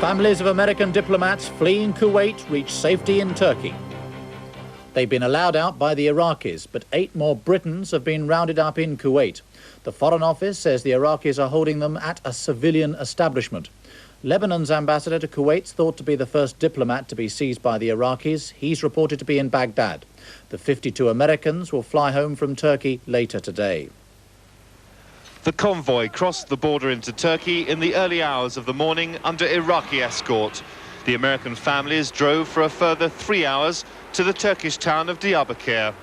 Families of American diplomats fleeing Kuwait reach safety in Turkey. They've been allowed out by the Iraqis, but 8 more Britons have been rounded up in Kuwait. The Foreign Office says the Iraqis are holding them at a civilian establishment. Lebanon's ambassador to Kuwait's thought to be the first diplomat to be seized by the Iraqis. He's reported to be in Baghdad. The 52 Americans will fly home from Turkey later today. The convoy crossed the border into Turkey in the early hours of the morning under Iraqi escort. The American families drove for a further 3 hours to the Turkish town of Diyarbakir.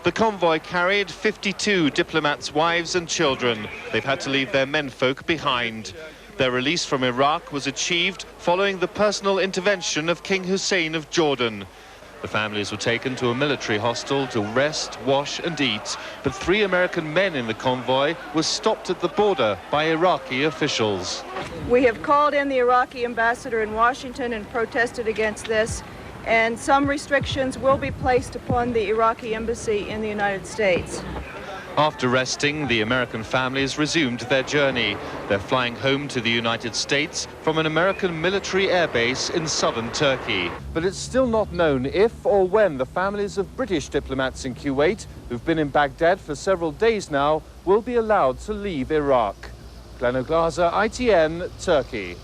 The convoy carried 52 diplomats' wives and children. They've had to leave their menfolk behind. Their release from Iraq was achieved following the personal intervention of King Hussein of Jordan. The families were taken to a military hostel to rest, wash and eat, but 3 American men in the convoy were stopped at the border by Iraqi officials. We have called in the Iraqi ambassador in Washington and protested against this, and some restrictions will be placed upon the Iraqi embassy in the United States. After resting, the American families resumed their journey. They're flying home to the United States from an American military airbase in southern Turkey. But it's still not known if or when the families of British diplomats in Kuwait, who've been in Baghdad for several days now, will be allowed to leave Iraq. Glenn O'Glazer, ITN, Turkey.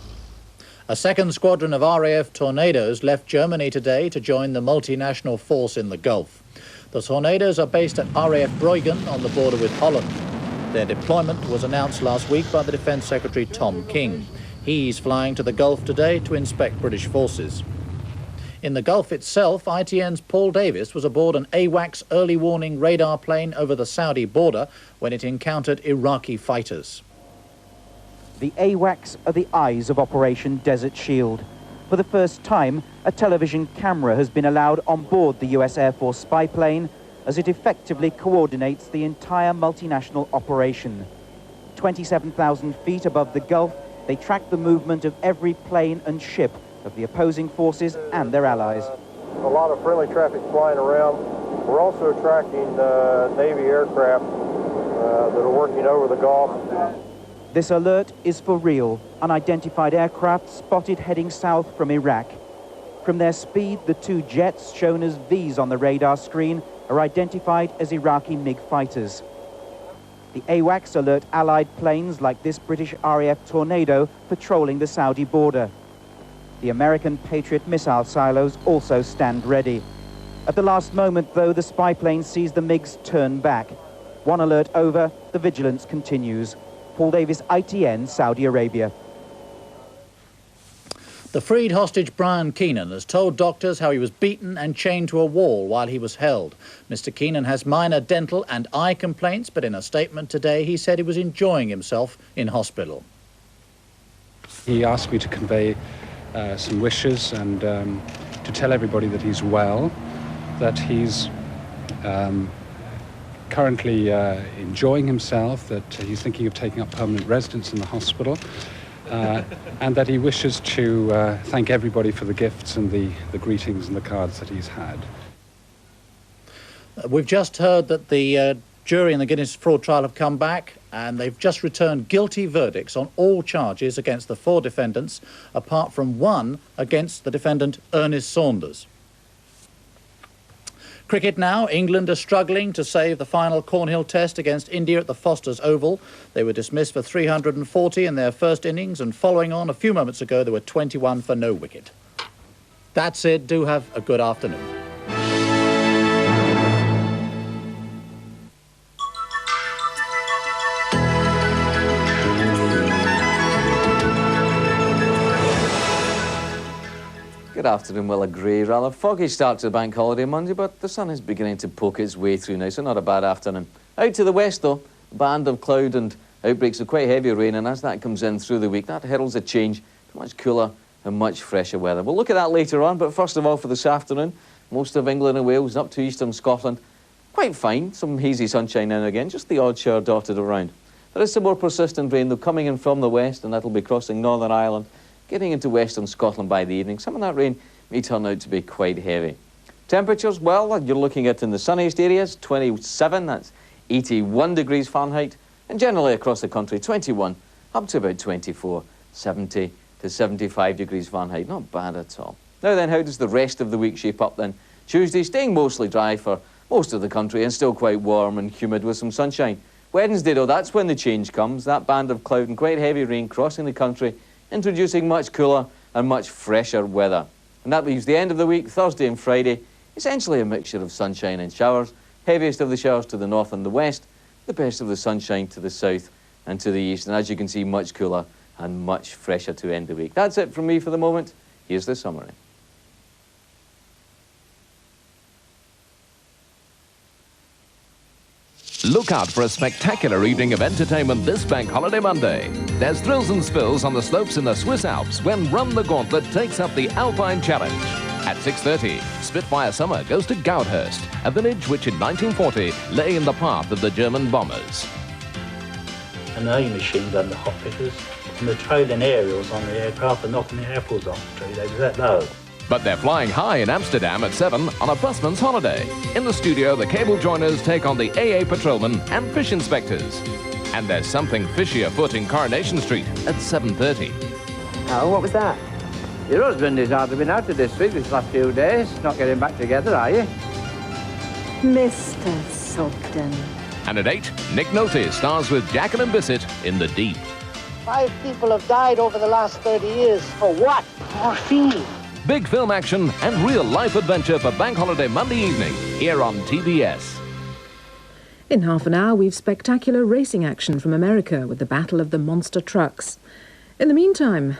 A second squadron of RAF Tornadoes left Germany today to join the multinational force in the Gulf. The Tornadoes are based at RAF Bruggen on the border with Holland. Their deployment was announced last week by the Defence Secretary Tom King. He's flying to the Gulf today to inspect British forces. In the Gulf itself, ITN's Paul Davis was aboard an AWACS early warning radar plane over the Saudi border when it encountered Iraqi fighters. The AWACS are the eyes of Operation Desert Shield. For the first time, a television camera has been allowed on board the US Air Force spy plane as it effectively coordinates the entire multinational operation. 27,000 feet above the Gulf, they track the movement of every plane and ship of the opposing forces and their allies. A lot of friendly traffic flying around. We're also tracking Navy aircraft that are working over the Gulf. This alert is for real. Unidentified aircraft spotted heading south from Iraq. From their speed, the 2 jets shown as Vs on the radar screen are identified as Iraqi MiG fighters. The AWACS alert Allied planes like this British RAF Tornado patrolling the Saudi border. The American Patriot missile silos also stand ready. At the last moment, though, the spy plane sees the MiGs turn back. One alert over, the vigilance continues. Paul Davis, ITN, Saudi Arabia. The freed hostage Brian Keenan has told doctors how he was beaten and chained to a wall while he was held. Mr. Keenan has minor dental and eye complaints, but in a statement today he said he was enjoying himself in hospital. He asked me to convey some wishes and to tell everybody that he's well, that he's currently enjoying himself, that he's thinking of taking up permanent residence in the hospital, and that he wishes to thank everybody for the gifts and the greetings and the cards that he's had. We've just heard that the jury in the Guinness fraud trial have come back and they've just returned guilty verdicts on all charges against the 4 defendants, apart from one against the defendant Ernest Saunders. Cricket now. England are struggling to save the final Cornhill Test against India at the Foster's Oval. They were dismissed for 340 in their first innings, and following on a few moments ago, there were 21 for no wicket. That's it. Do have a good afternoon. Good afternoon. Well, a grey, rather foggy start to the bank holiday Monday, but the sun is beginning to poke its way through now, so not a bad afternoon. Out to the west, though, a band of cloud and outbreaks of quite heavy rain, and as that comes in through the week, that heralds a change to much cooler and much fresher weather. We'll look at that later on, but first of all, for this afternoon, most of England and Wales up to eastern Scotland, quite fine. Some hazy sunshine now and again, just the odd shower dotted around. There is some more persistent rain, though, coming in from the west, and that'll be crossing Northern Ireland, getting into western Scotland by the evening. Some of that rain may turn out to be quite heavy. Temperatures, well, you're looking at in the sunniest areas, 27, that's 81 degrees Fahrenheit, and generally across the country, 21, up to about 24, 70 to 75 degrees Fahrenheit. Not bad at all. Now then, how does the rest of the week shape up then? Tuesday, staying mostly dry for most of the country and still quite warm and humid with some sunshine. Wednesday, though, that's when the change comes. That band of cloud and quite heavy rain crossing the country, introducing much cooler and much fresher weather. And that leaves the end of the week, Thursday and Friday, essentially a mixture of sunshine and showers. Heaviest of the showers to the north and the west, the best of the sunshine to the south and to the east. And as you can see, much cooler and much fresher to end the week. That's it from me for the moment. Here's the summary. Look out for a spectacular evening of entertainment this Bank Holiday Monday. There's thrills and spills on the slopes in the Swiss Alps when Run the Gauntlet takes up the Alpine Challenge. At 6:30, Spitfire Summer goes to Goudhurst, a village which in 1940 lay in the path of the German bombers. An A machine gun, the hot pickers, and the trailing aerials on the aircraft are knocking the apples off the tree. They were that low. But they're flying high in Amsterdam at 7 on a busman's holiday. In the studio, the cable joiners take on the AA patrolmen and fish inspectors. And there's something fishy afoot in Coronation Street at 7:30. Oh, what was that? Your husband is hardly been out of this street these last few days. Not getting back together, are you? Mr. Sugden. And at 8, Nick Nolte stars with Jacqueline Bisset in The Deep. 5 people have died over the last 30 years. For what? Morphine. Big film action and real-life adventure for Bank Holiday Monday evening, here on TBS. In half an hour, we've spectacular racing action from America with the Battle of the Monster Trucks. In the meantime...